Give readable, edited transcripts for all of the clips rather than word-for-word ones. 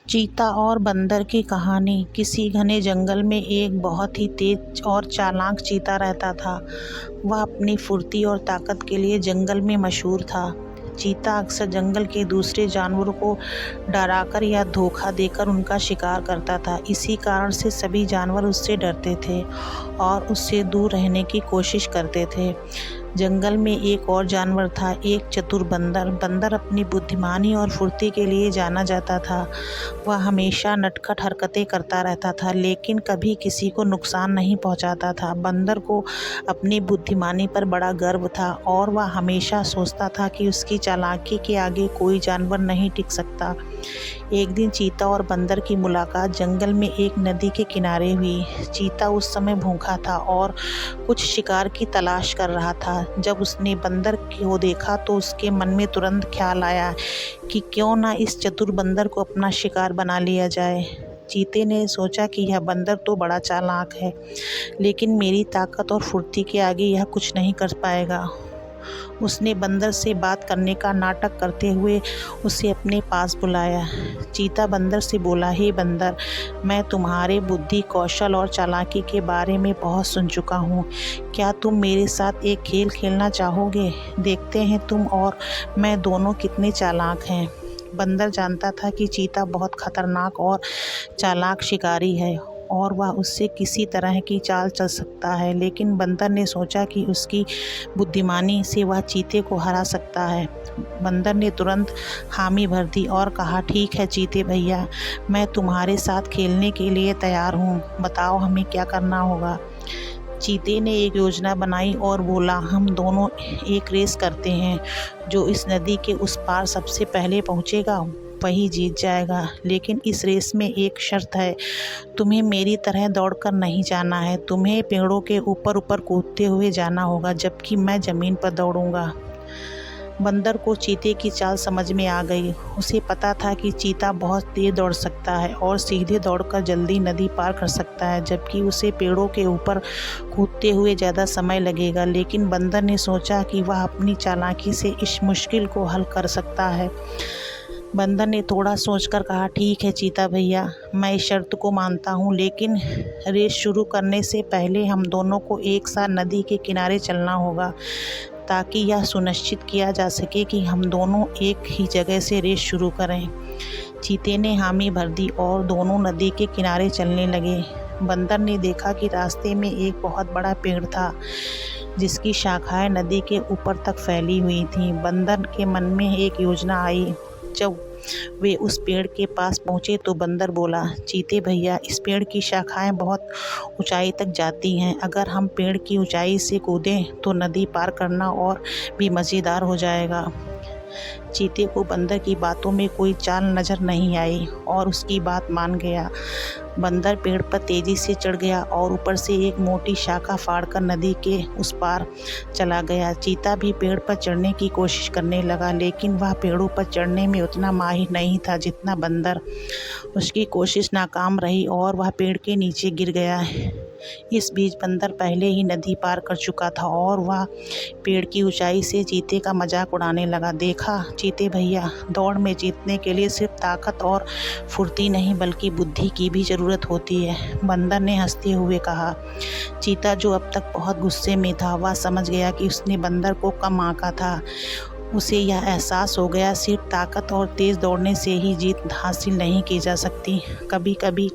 चीता और बंदर की कहानी। किसी घने जंगल में एक बहुत ही तेज और चालाक चीता रहता था। वह अपनी फुर्ती और ताकत के लिए जंगल में मशहूर था। चीता अक्सर जंगल के दूसरे जानवरों को डराकर या धोखा देकर उनका शिकार करता था। इसी कारण से सभी जानवर उससे डरते थे और उससे दूर रहने की कोशिश करते थे। जंगल में एक और जानवर था, एक चतुर बंदर। बंदर अपनी बुद्धिमानी और फुर्ती के लिए जाना जाता था। वह हमेशा नटखट हरकतें करता रहता था, लेकिन कभी किसी को नुकसान नहीं पहुंचाता था। बंदर को अपनी बुद्धिमानी पर बड़ा गर्व था और वह हमेशा सोचता था कि उसकी चालाकी के आगे कोई जानवर नहीं टिक सकता। एक दिन चीता और बंदर की मुलाकात जंगल में एक नदी के किनारे हुई। चीता उस समय भूखा था और कुछ शिकार की तलाश कर रहा था। जब उसने बंदर को देखा तो उसके मन में तुरंत ख्याल आया कि क्यों ना इस चतुर बंदर को अपना शिकार बना लिया जाए। चीते ने सोचा कि यह बंदर तो बड़ा चालाक है, लेकिन मेरी ताकत और फुर्ती के आगे यह कुछ नहीं कर पाएगा। उसने बंदर से बात करने का नाटक करते हुए उसे अपने पास बुलाया। चीता बंदर से बोला, हे बंदर, मैं तुम्हारे बुद्धि, कौशल और चालाकी के बारे में बहुत सुन चुका हूँ। क्या तुम मेरे साथ एक खेल खेलना चाहोगे? देखते हैं तुम और मैं दोनों कितने चालाक हैं। बंदर जानता था कि चीता बहुत खतरनाक और चालाक शिकारी है और वह उससे किसी तरह की चाल चल सकता है, लेकिन बंदर ने सोचा कि उसकी बुद्धिमानी से वह चीते को हरा सकता है। बंदर ने तुरंत हामी भर दी और कहा, ठीक है चीते भैया, मैं तुम्हारे साथ खेलने के लिए तैयार हूँ। बताओ हमें क्या करना होगा। चीते ने एक योजना बनाई और बोला, हम दोनों एक रेस करते हैं। जो इस नदी के उस पार सबसे पहले पहुँचेगा वही जीत जाएगा, लेकिन इस रेस में एक शर्त है। तुम्हें मेरी तरह दौड़कर नहीं जाना है। तुम्हें पेड़ों के ऊपर ऊपर कूदते हुए जाना होगा, जबकि मैं ज़मीन पर दौड़ूंगा। बंदर को चीते की चाल समझ में आ गई। उसे पता था कि चीता बहुत तेज दौड़ सकता है और सीधे दौड़कर जल्दी नदी पार कर सकता है, जबकि उसे पेड़ों के ऊपर कूदते हुए ज़्यादा समय लगेगा। लेकिन बंदर ने सोचा कि वह अपनी चालाकी से इस मुश्किल को हल कर सकता है। बंदर ने थोड़ा सोचकर कहा, ठीक है चीता भैया, मैं इस शर्त को मानता हूँ, लेकिन रेस शुरू करने से पहले हम दोनों को एक साथ नदी के किनारे चलना होगा, ताकि यह सुनिश्चित किया जा सके कि हम दोनों एक ही जगह से रेस शुरू करें। चीते ने हामी भर दी और दोनों नदी के किनारे चलने लगे। बंदर ने देखा कि रास्ते में एक बहुत बड़ा पेड़ था, जिसकी शाखाएं नदी के ऊपर तक फैली हुई थीं। बंदर के मन में एक योजना आई। जब वे उस पेड़ के पास पहुँचे तो बंदर बोला, चीते भैया, इस पेड़ की शाखाएं बहुत ऊंचाई तक जाती हैं। अगर हम पेड़ की ऊंचाई से कूदें तो नदी पार करना और भी मज़ेदार हो जाएगा। चीते को बंदर की बातों में कोई चाल नज़र नहीं आई और उसकी बात मान गया। बंदर पेड़ पर तेज़ी से चढ़ गया और ऊपर से एक मोटी शाखा फाड़कर नदी के उस पार चला गया। चीता भी पेड़ पर चढ़ने की कोशिश करने लगा, लेकिन वह पेड़ों पर चढ़ने में उतना माहिर नहीं था जितना बंदर। उसकी कोशिश नाकाम रही और वह पेड़ के नीचे गिर गया। इस बीच बंदर पहले ही नदी पार कर चुका था और वह पेड़ की ऊंचाई से चीते का मजाक उड़ाने लगा। देखा चीते भैया, दौड़ में जीतने के लिए सिर्फ ताकत और फुर्ती नहीं बल्कि बुद्धि की भी ज़रूरत होती है, बंदर ने हंसते हुए कहा। चीता, जो अब तक बहुत गुस्से में था, वह समझ गया कि उसने बंदर को कम आंका था। उसे यह एहसास हो गया, सिर्फ ताकत और तेज़ दौड़ने से ही जीत हासिल नहीं की जा सकती, कभी कभी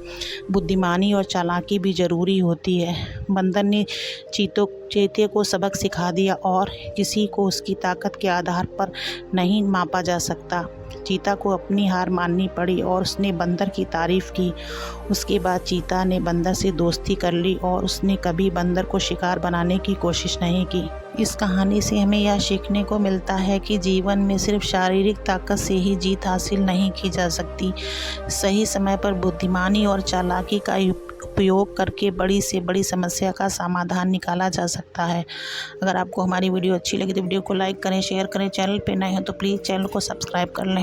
बुद्धिमानी और चालाकी भी ज़रूरी होती है। बंदर ने चीते को सबक सिखा दिया और किसी को उसकी ताकत के आधार पर नहीं मापा जा सकता। चीता को अपनी हार माननी पड़ी और उसने बंदर की तारीफ़ की। उसके बाद चीता ने बंदर से दोस्ती कर ली और उसने कभी बंदर को शिकार बनाने की कोशिश नहीं की। इस कहानी से हमें यह सीखने को मिलता है कि जीवन में सिर्फ शारीरिक ताकत से ही जीत हासिल नहीं की जा सकती। सही समय पर बुद्धिमानी और चालाकी का उपयोग करके बड़ी से बड़ी समस्या का समाधान निकाला जा सकता है। अगर आपको हमारी वीडियो अच्छी लगी तो वीडियो को लाइक करें, शेयर करें। चैनल पे नए हैं तो प्लीज़ चैनल को सब्सक्राइब कर लें।